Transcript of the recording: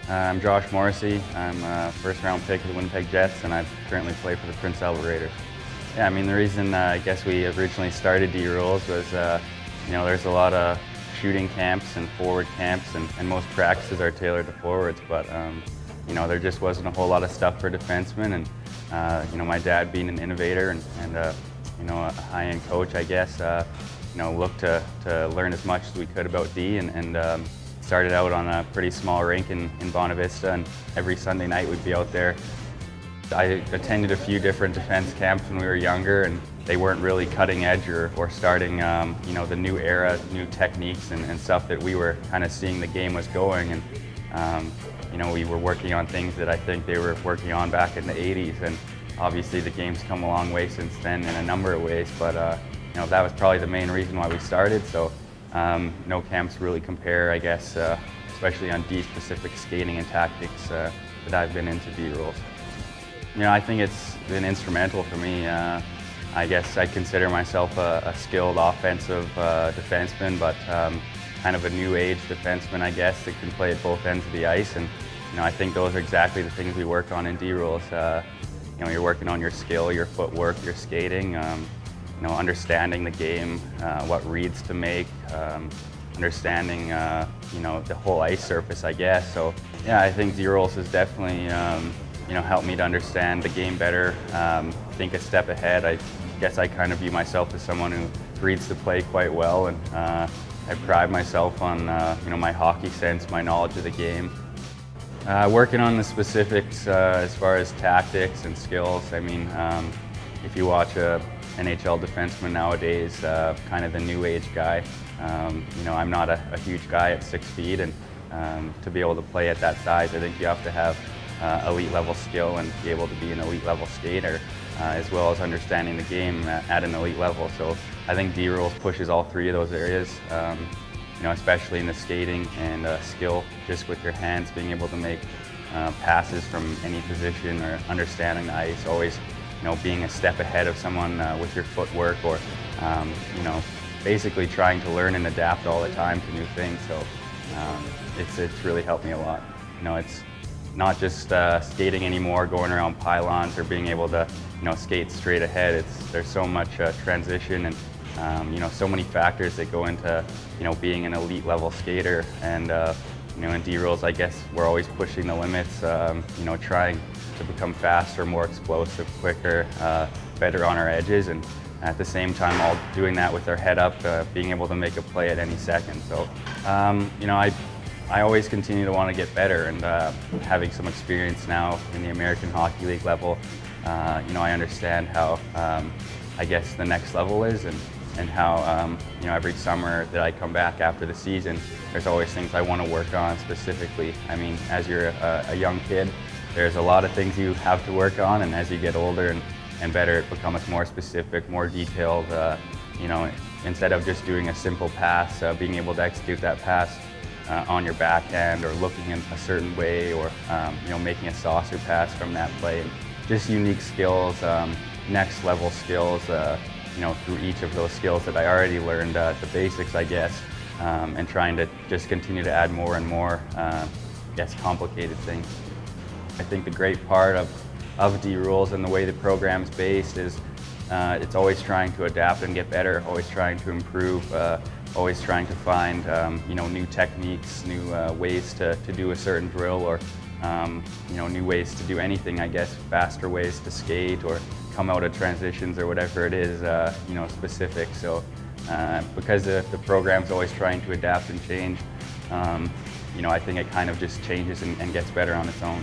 I'm Josh Morrissey. I'm a first-round pick of the Winnipeg Jets, and I currently play for the Prince Albert Raiders. Yeah, I mean, the reason I guess we originally started D-Rules was, there's a lot of shooting camps and forward camps, and most practices are tailored to forwards, but, there just wasn't a whole lot of stuff for defensemen, and, my dad being an innovator and a high-end coach, I guess, looked to learn as much as we could about D, and started out on a pretty small rink in Bonavista, and every Sunday night we'd be out there. I attended a few different defense camps when we were younger, and they weren't really cutting edge or starting, the new era, new techniques and stuff that we were kind of seeing the game was going. And, we were working on things that I think they were working on back in the 80s. And obviously the game's come a long way since then in a number of ways, but, that was probably the main reason why we started. So no camps really compare, I guess, especially on D-specific skating and tactics that I've been into D-Rules. I think it's been instrumental for me. I guess I consider myself a skilled offensive defenseman, but kind of a new age defenseman, I guess, that can play at both ends of the ice. And I think those are exactly the things we work on in D-Rules. You're working on your skill, your footwork, your skating, understanding the game, what reads to make, understanding, the whole ice surface, I guess. So, yeah, I think D-Rules has definitely, helped me to understand the game better, think a step ahead. I guess I kind of view myself as someone who reads the play quite well, and I pride myself on, my hockey sense, my knowledge of the game. Working on the specifics as far as tactics and skills, I mean, if you watch a NHL defenseman nowadays, kind of the new age guy. I'm not a huge guy at 6 feet, and to be able to play at that size, I think you have to have elite level skill and be able to be an elite level skater, as well as understanding the game at an elite level. So I think D-Rules pushes all three of those areas, especially in the skating and skill, just with your hands, being able to make passes from any position or understanding the ice, always being a step ahead of someone with your footwork, or, basically trying to learn and adapt all the time to new things. So it's really helped me a lot. It's not just skating anymore, going around pylons or being able to, skate straight ahead. There's so much transition and, so many factors that go into, being an elite level skater. And, in D-Rules, I guess we're always pushing the limits, trying to become faster, more explosive, quicker, better on our edges, and at the same time all doing that with our head up, being able to make a play at any second. So, I always continue to want to get better, and having some experience now in the American Hockey League level, I understand how, I guess, the next level is, and how, every summer that I come back after the season, there's always things I want to work on specifically. I mean, as you're a young kid, there's a lot of things you have to work on, and as you get older and better, it becomes more specific, more detailed. Instead of just doing a simple pass, being able to execute that pass on your backhand, or looking in a certain way, or making a saucer pass from that play. And just unique skills, next level skills, through each of those skills that I already learned, the basics, I guess, and trying to just continue to add more and more, complicated things. I think the great part of D-Rules and the way the program's based is it's always trying to adapt and get better, always trying to improve, always trying to find new techniques, new ways to do a certain drill, or new ways to do anything, I guess, faster ways to skate or come out of transitions or whatever it is, specific. So because the program's always trying to adapt and change, I think it kind of just changes and gets better on its own.